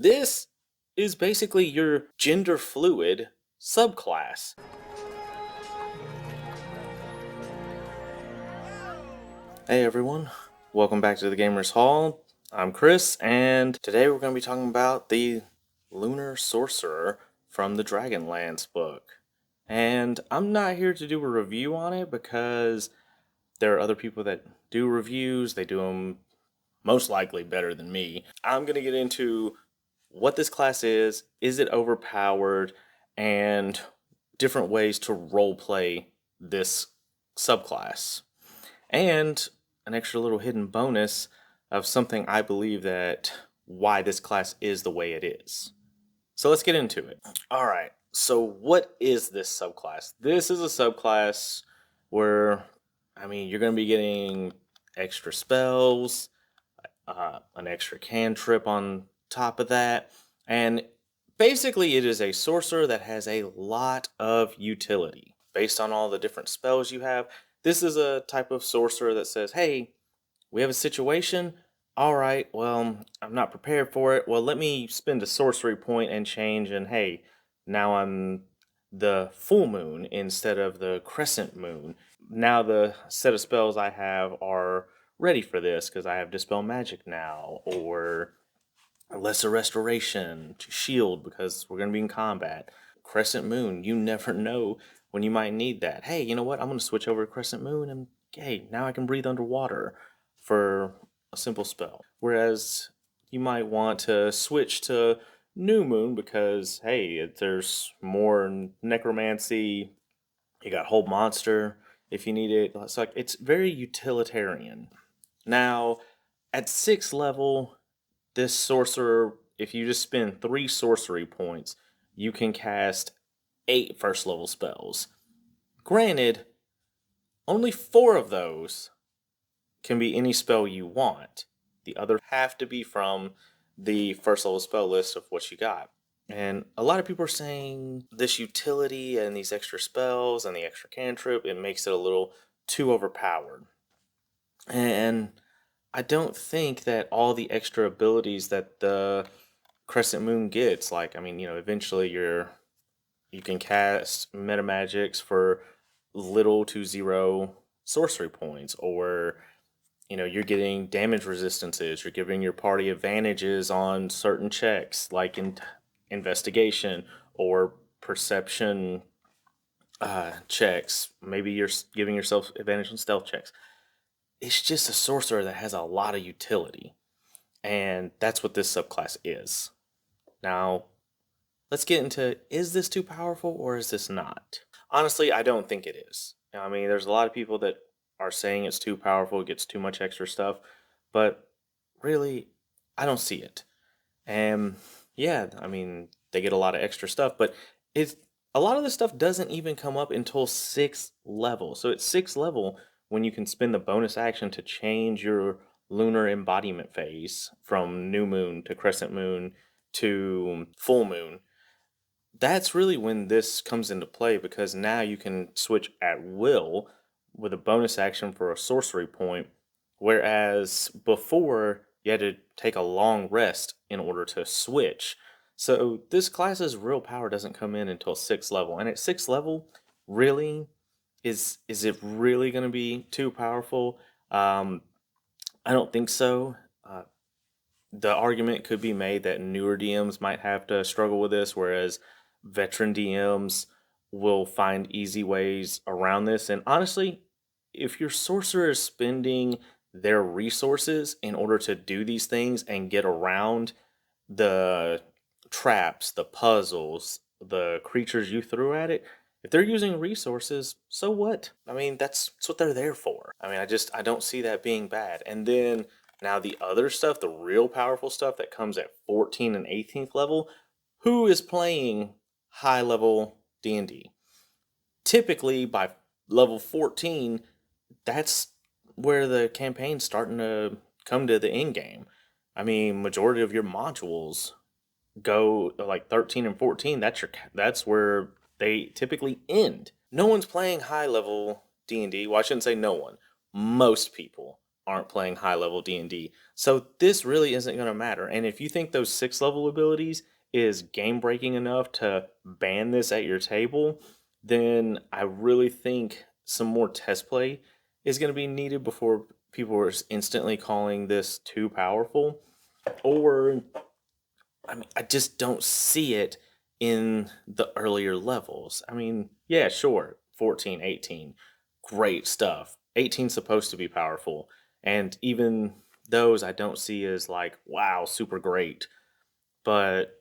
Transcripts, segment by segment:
This is basically your gender fluid subclass. Hey everyone, welcome back to the Gamers Hall. I'm Chris, and today we're going to be talking about the Lunar Sorcerer from the Dragonlance book. And I'm not here to do a review on it because there are other people that do reviews. They do them most likely better than me. I'm going to get into what this class is it overpowered, and different ways to roleplay this subclass. And an extra little hidden bonus of something I believe that why this class is the way it is. So let's get into it. All right, so what is this subclass? This is a subclass where, you're going to be getting extra spells, an extra cantrip on top of that, and basically it is a sorcerer that has a lot of utility based on all the different spells you have. This is a type of sorcerer that says, hey, we have a situation. All right, well, I'm not prepared for it. Well, let me spend a sorcery point and change, and hey, now I'm the full moon instead of the crescent moon. Now the set of spells I have are ready for this because I have Dispel Magic now, or Lesser Restoration to shield because we're going to be in combat. Crescent Moon, you never know when you might need that. Hey, you know what? I'm going to switch over to Crescent Moon, and hey, now I can breathe underwater for a simple spell. Whereas you might want to switch to New Moon because, hey, there's more necromancy. You got Hold Monster if you need it. It's very utilitarian. Now, at 6th level, this sorcerer, if you just spend 3 sorcery points, you can cast 8 first level spells. Granted, only 4 of those can be any spell you want. The other have to be from the first level spell list of what you got. And a lot of people are saying this utility and these extra spells and the extra cantrip, it makes it a little too overpowered. And I don't think that all the extra abilities that the Crescent Moon gets, eventually you can cast meta magics for little to 0 sorcery points, or you're getting damage resistances, you're giving your party advantages on certain checks like in investigation or perception checks. Maybe you're giving yourself advantage on stealth checks. It's just a sorcerer that has a lot of utility, and that's what this subclass is. Now, let's get into, is this too powerful or is this not? Honestly, I don't think it is. There's a lot of people that are saying it's too powerful, it gets too much extra stuff, but really, I don't see it. And yeah, they get a lot of extra stuff, but it's a lot of this stuff doesn't even come up until 6th level. So it's 6th level when you can spend the bonus action to change your lunar embodiment phase from new moon to crescent moon to full moon. That's really when this comes into play, because now you can switch at will with a bonus action for a sorcery point, whereas before you had to take a long rest in order to switch. So this class's real power doesn't come in until 6th level, and at 6th level, really, is it really going to be too powerful? I don't think so. The argument could be made that newer DMs might have to struggle with this, whereas veteran DMs will find easy ways around this. And honestly, if your sorcerer is spending their resources in order to do these things and get around the traps, the puzzles, the creatures you threw at it, if they're using resources, so what? That's what they're there for. I don't see that being bad. And then now the other stuff, the real powerful stuff that comes at 14 and 18th level, who is playing high level D&D? Typically by level 14, that's where the campaign's starting to come to the end game. Majority of your modules go like 13 and 14. That's where they typically end. No one's playing high level D&D. Well, I shouldn't say no one. Most people aren't playing high level D&D. So this really isn't going to matter. And if you think those 6 level abilities is game breaking enough to ban this at your table, then I really think some more test play is going to be needed before people are instantly calling this too powerful. Or, I mean, I just don't see it in the earlier levels. I mean, yeah, sure, 14, 18, great stuff. 18's supposed to be powerful. And even those I don't see as like, wow, super great. But,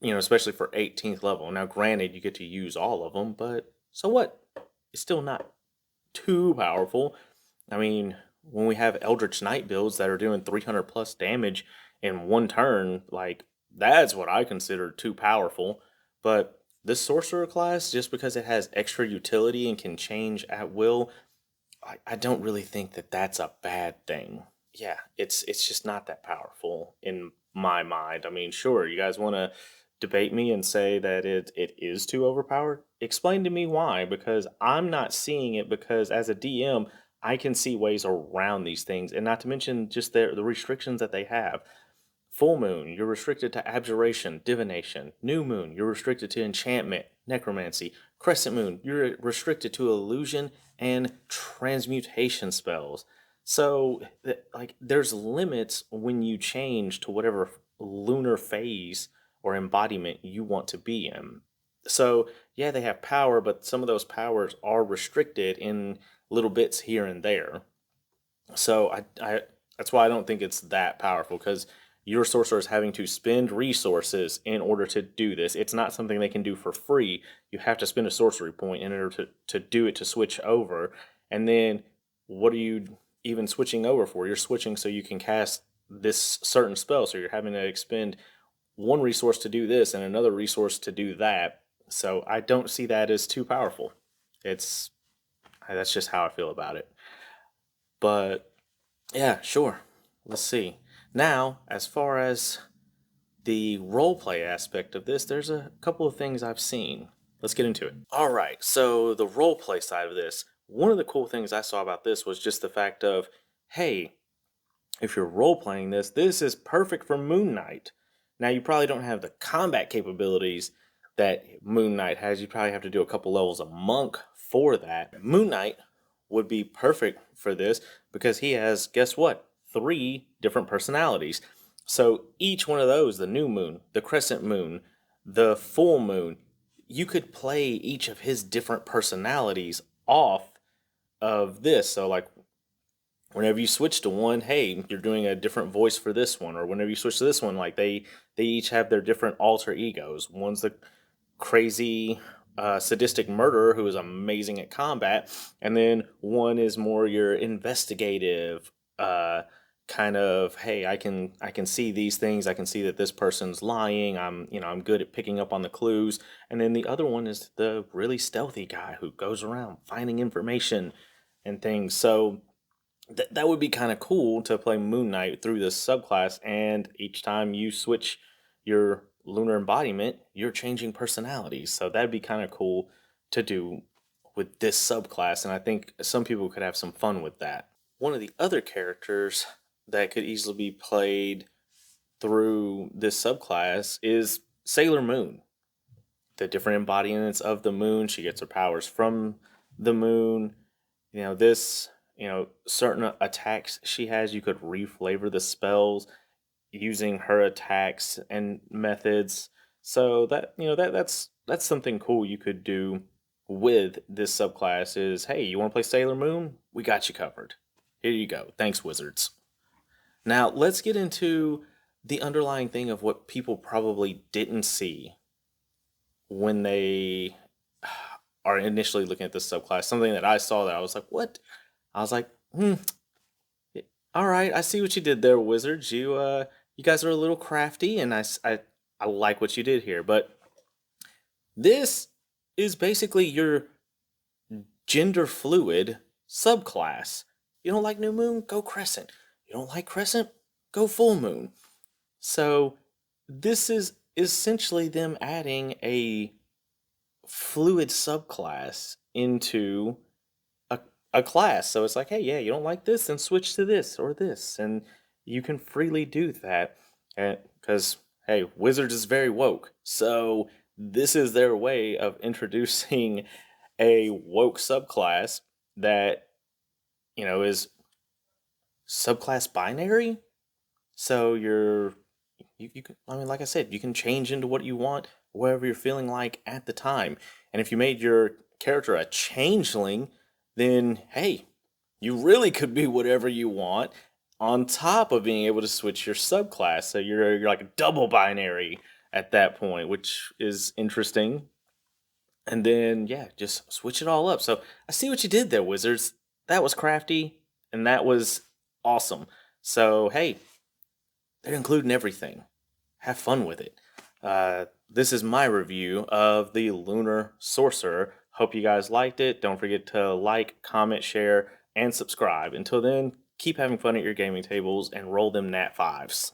especially for 18th level. Now, granted, you get to use all of them, but so what? It's still not too powerful. I mean, when we have Eldritch Knight builds that are doing 300 plus damage in one turn, like, that's what I consider too powerful. But this Sorcerer class, just because it has extra utility and can change at will, I don't really think that that's a bad thing. Yeah, it's just not that powerful in my mind. I mean, sure, you guys want to debate me and say that it is too overpowered? Explain to me why, because I'm not seeing it, because as a DM, I can see ways around these things, and not to mention just the restrictions that they have. Full moon, you're restricted to abjuration, divination. New moon, you're restricted to enchantment, necromancy. Crescent moon, you're restricted to illusion and transmutation spells. So, like, there's limits when you change to whatever lunar phase or embodiment you want to be in. So, yeah, they have power, but some of those powers are restricted in little bits here and there. So I that's why I don't think it's that powerful, because your sorcerer is having to spend resources in order to do this. It's not something they can do for free. You have to spend a sorcery point in order to do it, to switch over. And then what are you even switching over for? You're switching so you can cast this certain spell. So you're having to expend one resource to do this and another resource to do that. So I don't see that as too powerful. It's That's just how I feel about it. But yeah, sure. Let's see. Now, as far as the roleplay aspect of this, there's a couple of things I've seen. Let's get into it. All right, so the roleplay side of this, one of the cool things I saw about this was just the fact of, hey, if you're role playing this, this is perfect for Moon Knight. Now, you probably don't have the combat capabilities that Moon Knight has. You probably have to do a couple levels of monk for that. Moon Knight would be perfect for this because he has, guess what? 3 different personalities. So each one of those, the new moon, the crescent moon, the full moon, you could play each of his different personalities off of this. So, like, whenever you switch to one, hey, you're doing a different voice for this one, or whenever you switch to this one, like, they each have their different alter egos. One's the crazy sadistic murderer who is amazing at combat, and then one is more your investigative kind of, hey, I can see these things, I can see that this person's lying, I'm good at picking up on the clues. And then the other one is the really stealthy guy who goes around finding information and things. So that would be kind of cool to play Moon Knight through this subclass, and each time you switch your lunar embodiment, you're changing personalities. So that'd be kind of cool to do with this subclass, and I think some people could have some fun with that. One of the other characters that could easily be played through this subclass is Sailor Moon. The different embodiments of the moon, she gets her powers from the moon. This, certain attacks she has, you could reflavor the spells using her attacks and methods. So that's something cool you could do with this subclass is, hey, you want to play Sailor Moon? We got you covered. Here you go. Thanks, Wizards. Now, let's get into the underlying thing of what people probably didn't see when they are initially looking at this subclass. Something that I saw that I was like, what? I was like, all right, I see what you did there, Wizards. You guys are a little crafty, and I like what you did here. But this is basically your gender fluid subclass. You don't like new moon? Go crescent. You don't like crescent? Go full moon. So this is essentially them adding a fluid subclass into a class. So it's like, hey, yeah, you don't like this, then switch to this or this, and you can freely do that. Because hey, Wizards is very woke, so this is their way of introducing a woke subclass that is subclass binary. So you can, I mean, like I said, you can change into what you want, whatever you're feeling like at the time. And if you made your character a changeling, then hey, you really could be whatever you want on top of being able to switch your subclass. So you're like a double binary at that point, which is interesting. And then yeah, just switch it all up. So I see what you did there, Wizards. That was crafty and that was awesome. So hey, they're including everything. Have fun with it. This is my review of the Lunar Sorcerer. Hope you guys liked it. Don't forget to like, comment, share, and subscribe. Until then, keep having fun at your gaming tables and roll them nat 5s.